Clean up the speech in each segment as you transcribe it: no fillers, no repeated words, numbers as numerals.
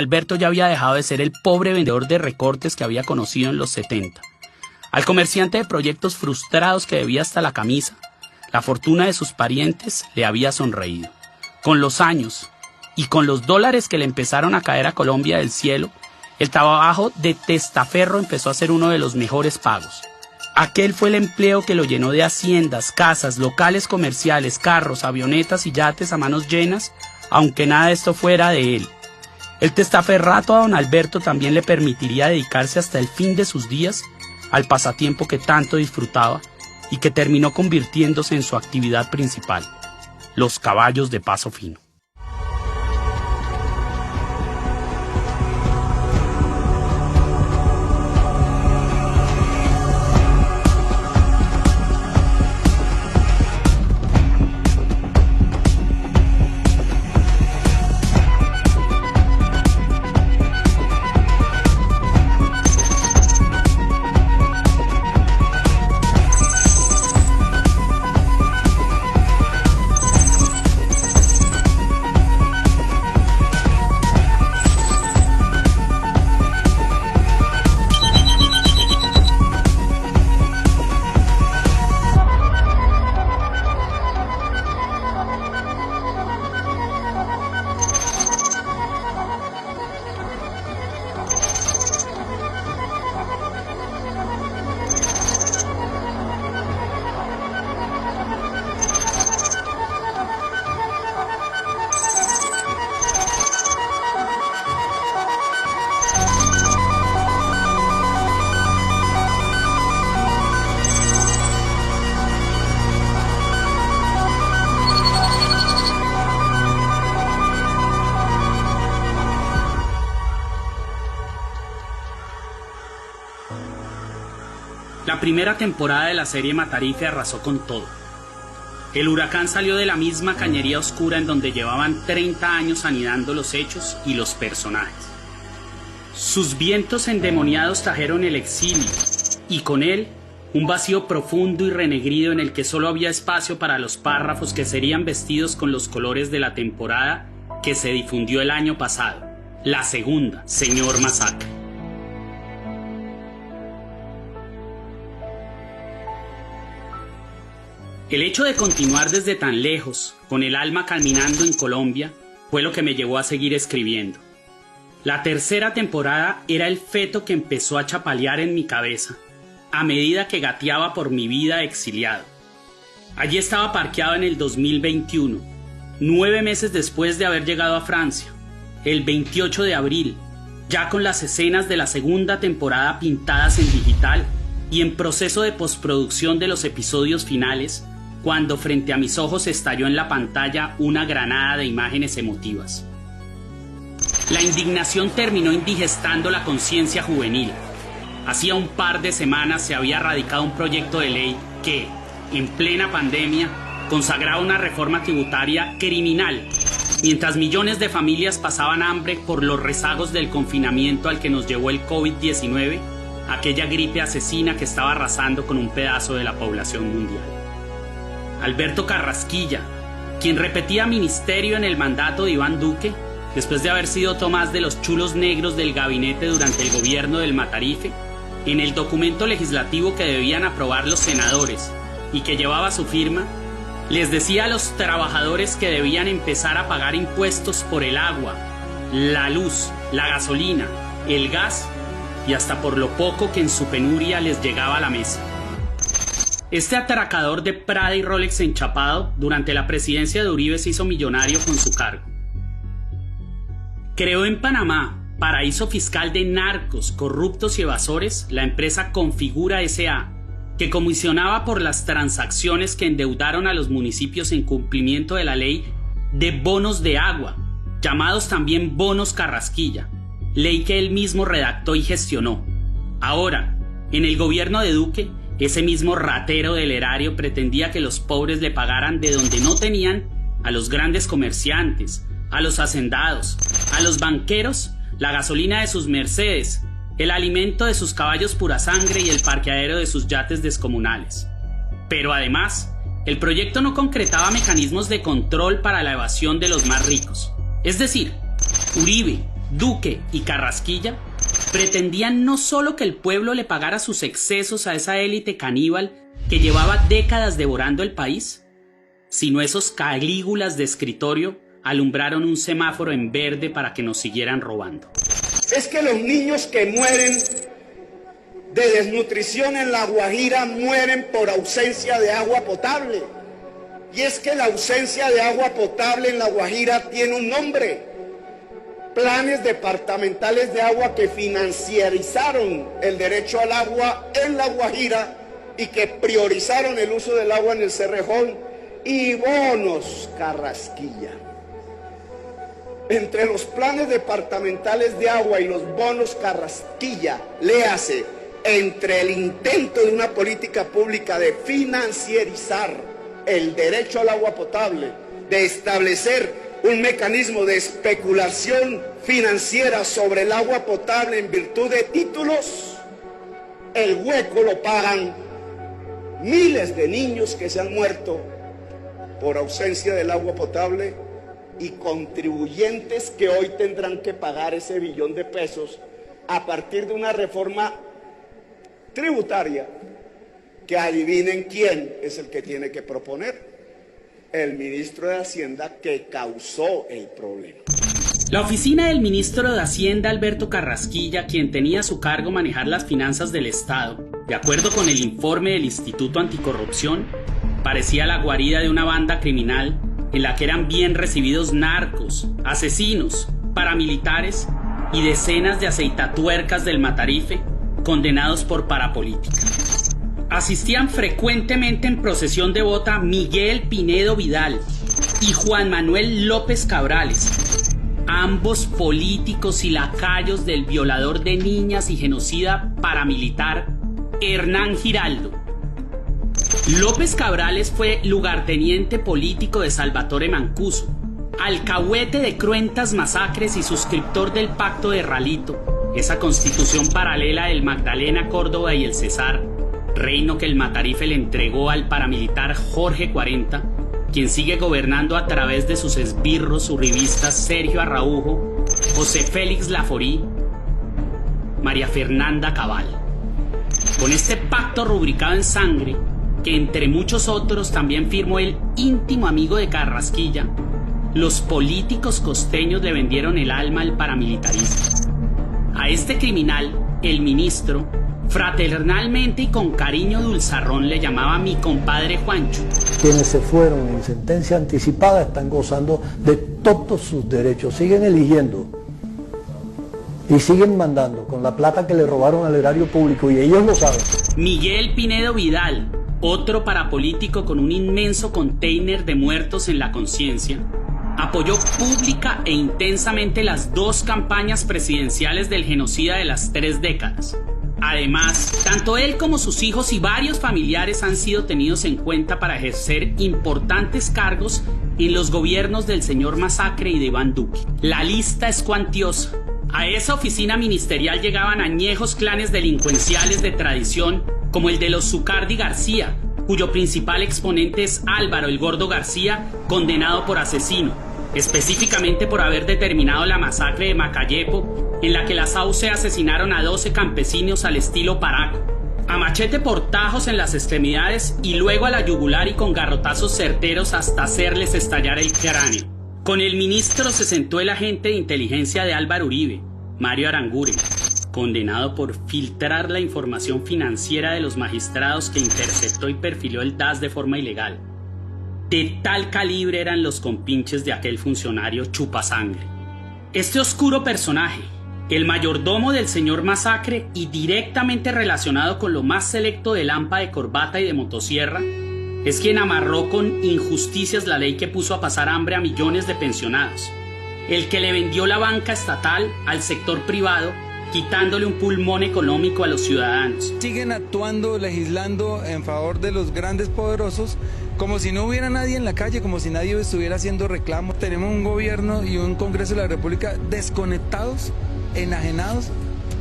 Alberto ya había dejado de ser el pobre vendedor de recortes que había conocido en los 70. Al comerciante de proyectos frustrados que debía hasta la camisa, la fortuna de sus parientes le había sonreído. Con los años y con los dólares que le empezaron a caer a Colombia del cielo, el trabajo de testaferro empezó a ser uno de los mejores pagos. Aquel fue el empleo que lo llenó de haciendas, casas, locales comerciales, carros, avionetas y yates a manos llenas, aunque nada de esto fuera de él. El testaferrato a don Alberto también le permitiría dedicarse hasta el fin de sus días al pasatiempo que tanto disfrutaba y que terminó convirtiéndose en su actividad principal, los caballos de paso fino. La primera temporada de la serie Matarife arrasó con todo. El huracán salió de la misma cañería oscura en donde llevaban 30 años anidando los hechos y los personajes. Sus vientos endemoniados trajeron el exilio y con él un vacío profundo y renegrido en el que solo había espacio para los párrafos que serían vestidos con los colores de la temporada que se difundió el año pasado, la segunda, Señor Masacre. El hecho de continuar desde tan lejos, con el alma caminando en Colombia, fue lo que me llevó a seguir escribiendo. La tercera temporada era el feto que empezó a chapalear en mi cabeza, a medida que gateaba por mi vida exiliado. Allí estaba parqueado en el 2021, 9 meses después de haber llegado a Francia, el 28 de abril, ya con las escenas de la segunda temporada pintadas en digital y en proceso de postproducción de los episodios finales, cuando frente a mis ojos estalló en la pantalla una granada de imágenes emotivas. La indignación terminó indigestando la conciencia juvenil. Hacía un par de semanas se había radicado un proyecto de ley que, en plena pandemia, consagraba una reforma tributaria criminal, mientras millones de familias pasaban hambre por los rezagos del confinamiento al que nos llevó el COVID-19, aquella gripe asesina que estaba arrasando con un pedazo de la población mundial. Alberto Carrasquilla, quien repetía ministerio en el mandato de Iván Duque, después de haber sido Tomás de los chulos negros del gabinete durante el gobierno del Matarife, en el documento legislativo que debían aprobar los senadores y que llevaba su firma, les decía a los trabajadores que debían empezar a pagar impuestos por el agua, la luz, la gasolina, el gas y hasta por lo poco que en su penuria les llegaba a la mesa. Este atracador de Prada y Rolex enchapado durante la presidencia de Uribe se hizo millonario con su cargo. Creó en Panamá, paraíso fiscal de narcos, corruptos y evasores, la empresa Configura S.A., que comisionaba por las transacciones que endeudaron a los municipios en cumplimiento de la ley de bonos de agua, llamados también bonos Carrasquilla, ley que él mismo redactó y gestionó. Ahora, en el gobierno de Duque, ese mismo ratero del erario pretendía que los pobres le pagaran de donde no tenían a los grandes comerciantes, a los hacendados, a los banqueros, la gasolina de sus Mercedes, el alimento de sus caballos pura sangre y el parqueadero de sus yates descomunales. Pero además, el proyecto no concretaba mecanismos de control para la evasión de los más ricos. Es decir, Uribe, Duque y Carrasquilla pretendían no solo que el pueblo le pagara sus excesos a esa élite caníbal que llevaba décadas devorando el país, sino esos calígulas de escritorio alumbraron un semáforo en verde para que nos siguieran robando. Es que los niños que mueren de desnutrición en La Guajira mueren por ausencia de agua potable. Y es que la ausencia de agua potable en La Guajira tiene un nombre: planes departamentales de agua que financiarizaron el derecho al agua en La Guajira y que priorizaron el uso del agua en el Cerrejón, y bonos Carrasquilla. Entre los planes departamentales de agua y los bonos Carrasquilla, léase, entre el intento de una política pública de financiarizar el derecho al agua potable, de establecer un mecanismo de especulación financiera sobre el agua potable en virtud de títulos, el hueco lo pagan miles de niños que se han muerto por ausencia del agua potable y contribuyentes que hoy tendrán que pagar ese billón de pesos a partir de una reforma tributaria que adivinen quién es el que tiene que proponer: el ministro de Hacienda, que causó el problema. La oficina del ministro de Hacienda, Alberto Carrasquilla, quien tenía a su cargo manejar las finanzas del Estado, de acuerdo con el informe del Instituto Anticorrupción, parecía la guarida de una banda criminal en la que eran bien recibidos narcos, asesinos, paramilitares y decenas de aceitatuercas del Matarife condenados por parapolítica. Asistían frecuentemente en procesión de bota Miguel Pinedo Vidal y Juan Manuel López Cabrales, ambos políticos y lacayos del violador de niñas y genocida paramilitar Hernán Giraldo. López Cabrales fue lugarteniente político de Salvatore Mancuso, alcahuete de cruentas masacres y suscriptor del Pacto de Ralito, esa constitución paralela del Magdalena, Córdoba y el Cesar, reino que el Matarife le entregó al paramilitar Jorge 40, quien sigue gobernando a través de sus esbirros urribistas Sergio Arraujo, José Félix Laforí, María Fernanda Cabal. Con este pacto rubricado en sangre, que entre muchos otros también firmó el íntimo amigo de Carrasquilla, los políticos costeños le vendieron el alma al paramilitarismo. A este criminal, el ministro, fraternalmente y con cariño dulzarrón, le llamaba mi compadre Juancho. Quienes se fueron en sentencia anticipada están gozando de todos sus derechos, siguen eligiendo y siguen mandando con la plata que le robaron al erario público, y ellos lo saben. Miguel Pinedo Vidal, otro parapolítico con un inmenso container de muertos en la conciencia, apoyó pública e intensamente las dos campañas presidenciales del genocida de las 3 décadas. Además, tanto él como sus hijos y varios familiares han sido tenidos en cuenta para ejercer importantes cargos en los gobiernos del señor Masacre y de Iván Duque. La lista es cuantiosa. A esa oficina ministerial llegaban añejos clanes delincuenciales de tradición, como el de los Zucardi García, cuyo principal exponente es Álvaro el Gordo García, condenado por asesino, específicamente por haber determinado la masacre de Macayepo, en la que las Sauce asesinaron a 12 campesinos al estilo Paraco, a machete por tajos en las extremidades y luego a la yugular y con garrotazos certeros hasta hacerles estallar el cráneo. Con el ministro se sentó el agente de inteligencia de Álvaro Uribe, Mario Aranguren, condenado por filtrar la información financiera de los magistrados que interceptó y perfiló el DAS de forma ilegal. De tal calibre eran los compinches de aquel funcionario chupasangre. Este oscuro personaje, el mayordomo del señor Masacre y directamente relacionado con lo más selecto del AMPA de corbata y de motosierra, es quien amarró con injusticias la ley que puso a pasar hambre a millones de pensionados, el que le vendió la banca estatal al sector privado, quitándole un pulmón económico a los ciudadanos. Siguen actuando, legislando en favor de los grandes poderosos, como si no hubiera nadie en la calle, como si nadie estuviera haciendo reclamos. Tenemos un gobierno y un Congreso de la República desconectados, enajenados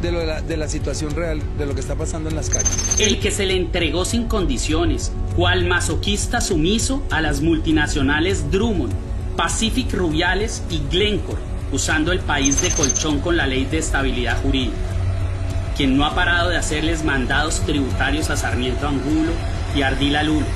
de la situación real, de lo que está pasando en las calles. El que se le entregó sin condiciones, cual masoquista sumiso a las multinacionales Drummond, Pacific Rubiales y Glencore, usando el país de colchón con la ley de estabilidad jurídica, quien no ha parado de hacerles mandados tributarios a Sarmiento Angulo y Ardila Lulo,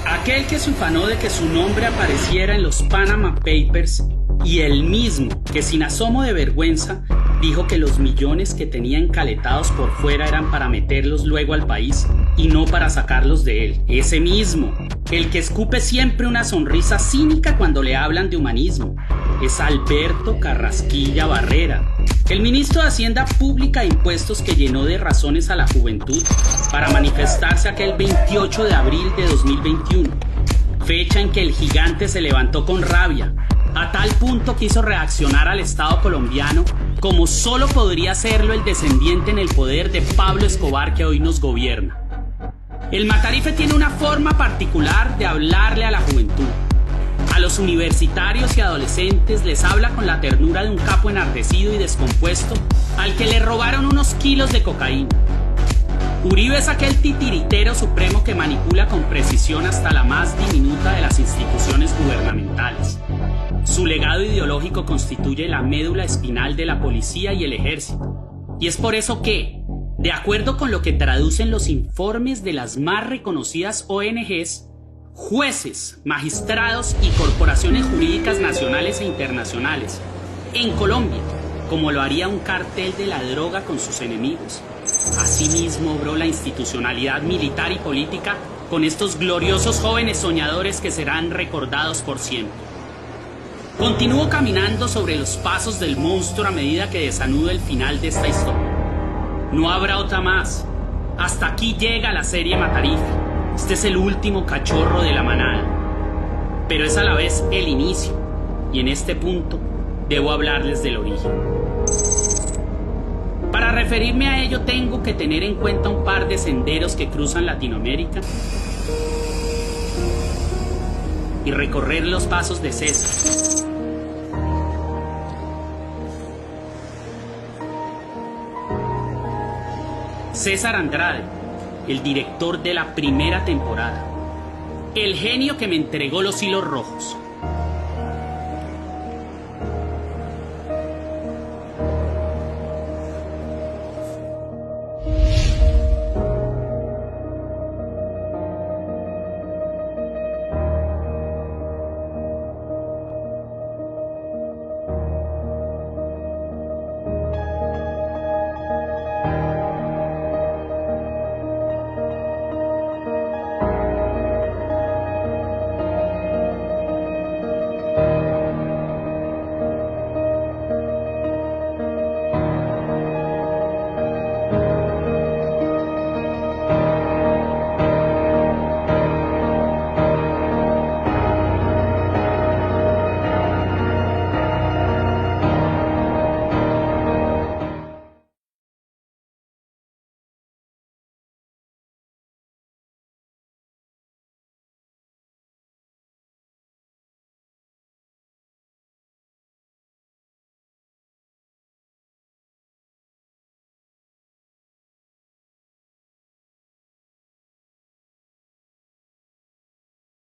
aquel que se ufanó de que su nombre apareciera en los Panama Papers y el mismo que sin asomo de vergüenza dijo que los millones que tenía encaletados por fuera eran para meterlos luego al país y no para sacarlos de él. Ese mismo, el que escupe siempre una sonrisa cínica cuando le hablan de humanismo, es Alberto Carrasquilla Barrera, el ministro de Hacienda Pública e Impuestos que llenó de razones a la juventud para manifestarse aquel 28 de abril de 2021, fecha en que el gigante se levantó con rabia. A tal punto quiso reaccionar al Estado colombiano como solo podría hacerlo el descendiente en el poder de Pablo Escobar que hoy nos gobierna. El Matarife tiene una forma particular de hablarle a la juventud. A los universitarios y adolescentes les habla con la ternura de un capo enardecido y descompuesto al que le robaron unos kilos de cocaína. Uribe es aquel titiritero supremo que manipula con precisión hasta la más diminuta de las instituciones gubernamentales. Su legado ideológico constituye la médula espinal de la policía y el ejército. Y es por eso que, de acuerdo con lo que traducen los informes de las más reconocidas ONGs, jueces, magistrados y corporaciones jurídicas nacionales e internacionales, en Colombia, como lo haría un cartel de la droga con sus enemigos, asimismo obró la institucionalidad militar y política con estos gloriosos jóvenes soñadores que serán recordados por siempre. Continúo caminando sobre los pasos del monstruo a medida que desanudo el final de esta historia. No habrá otra más. Hasta aquí llega la serie Matarife. Este es el último cachorro de la manada. Pero es a la vez el inicio. Y en este punto debo hablarles del origen. Para referirme a ello tengo que tener en cuenta un par de senderos que cruzan Latinoamérica y recorrer los pasos de César. César Andrade, el director de la primera temporada, el genio que me entregó los hilos rojos.